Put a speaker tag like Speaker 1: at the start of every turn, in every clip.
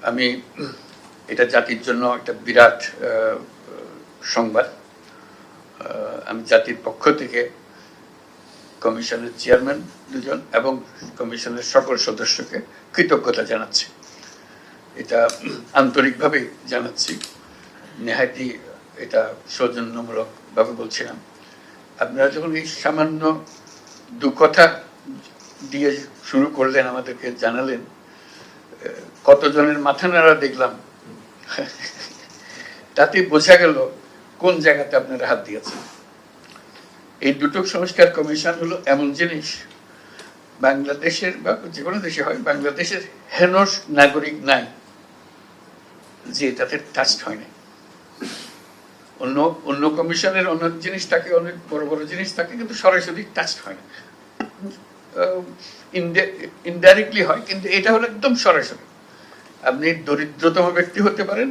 Speaker 1: আমি এটা জাতির জন্য একটা বিরাট সংবাদ। আমি জাতির পক্ষ থেকে কমিশনের চেয়ারম্যান দুজন এবং কমিশনের সকল সদস্যকে কৃতজ্ঞতা জানাচ্ছি। এটা আন্তরিকভাবে জানাচ্ছি, নেহায়তি এটা সৌজন্যমূলকভাবে বলছিলাম। আপনারা যখন এই সামান্য দু কথা দিয়ে শুরু করলেন, আমাদেরকে জানালেন, কতজনের মাথা নাড়া দেখলাম, তাতে বোঝা গেল কোন জায়গাতে আপনারা হাত দিয়েছেন। এই দুটো সংস্কার কমিশন হলো এমন জিনিস, বাংলাদেশের বা যে কোনো দেশে হয়, বাংলাদেশের হেনস নাগরিক নাই যে এটাতে টাচ হয় না। অন্য অন্য কমিশনের অন্য জিনিস থাকে, অনেক বড় বড় জিনিস থাকে, কিন্তু সরাসরি টাচ হয় না, ইনডাইরেক্টলি হয়। কিন্তু এটা হলো একদম সরাসরি। আপনি দরিদ্রতম ব্যক্তি হতে পারেন,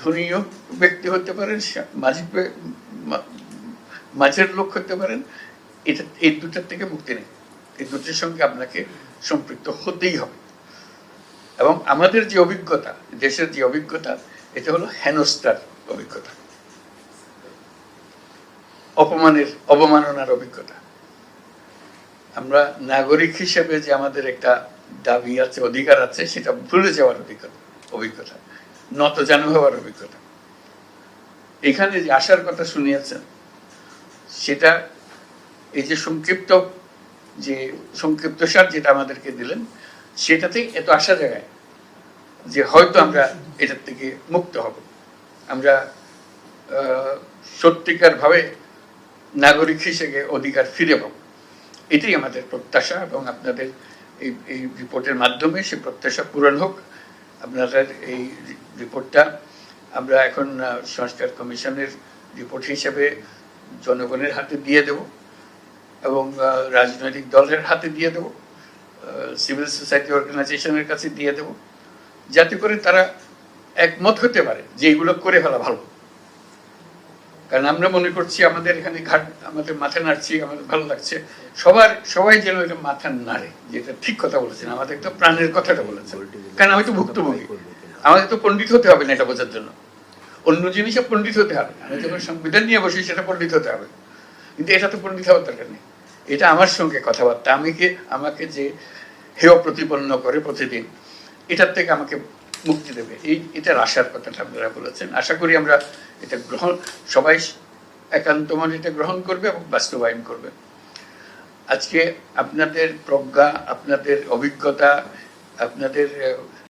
Speaker 1: ধনীয় ব্যক্তি হতে পারেন, মাঝের লোক হতে পারেন, এটা এই দুটার থেকে মুক্তি নেই। এই দুটির সঙ্গে আপনাকে সম্পৃক্ত হতেই হবে। এবং আমাদের যে অভিজ্ঞতা, দেশের যে অভিজ্ঞতা, এটা হলো হেনস্থার অভিজ্ঞতা, অবমাননার অভিজ্ঞতা। আমরা নাগরিক হিসেবে যে আমাদের একটা দাবি আছে, অধিকার আছে, সেটা ভুলে যাওয়ার অভিজ্ঞতা, নতজানু হওয়ার অভিজ্ঞতা। এখানে যে আসার কথা শুনিয়েছেন, সেটা এই যে সংক্ষিপ্ত সার যেটা আমাদেরকে দিলেন, সেটাতেই এত আশা জায়গায় যে হয়তো আমরা এটার থেকে মুক্ত হব, আমরা সত্যিকার ভাবে নাগরিক হিসেবে অধিকার ফিরে পাব। এটাই আমাদের প্রত্যাশা, এবং আপনাদের এই রিপোর্টের মাধ্যমে সে প্রত্যাশা পূরণ হোক। আপনাদের এই রিপোর্টটা আমরা এখন সংস্কার কমিশনের রিপোর্ট হিসেবে জনগণের হাতে দিয়ে দেব, এবং রাজনৈতিক দলের হাতে দিয়ে দেব, সিভিল সোসাইটি অর্গানাইজেশনের কাছে দিয়ে দেব, যাতে করে তারা একমত হতে পারে যে এগুলো করে ফেলা ভালো। কারণ আমরা মনে করছি আমাদের এখানে আমাদের মাথা নাড়ছি, আমাদের ভালো লাগছে, সবাই যেন এটা মাথা নাড়ে, যেটা ঠিক কথা বলেছেন। আমাদের তো প্রাণের কথাটা বলেছেন, কারণ আমি তো ভুক্তভোগী, আমাদের তো পণ্ডিত হতে হবে না এটা বোঝার জন্য। অন্য জিনিসে পণ্ডিত হতে হবে, আমি যখন সংবিধান নিয়ে বসি সেটা পণ্ডিত হতে হবে, কিন্তু এটা তো পণ্ডিত হওয়ার দরকার নেই। এটা আমার সঙ্গে কথাবার্তা, আমাকে যে হেয় প্রতিপন্ন করে প্রতিদিন, এটার থেকে আমাকে মুক্তি দেবে, এটার আশার কথাটা আপনারা বলেছেন। আশা করি আমরা এটা সবাই একান্ত মনে এটা গ্রহণ করবে এবং বাস্তবায়ন করবে। আজকে আপনাদের প্রজ্ঞা, আপনাদের অভিজ্ঞতা, আপনাদের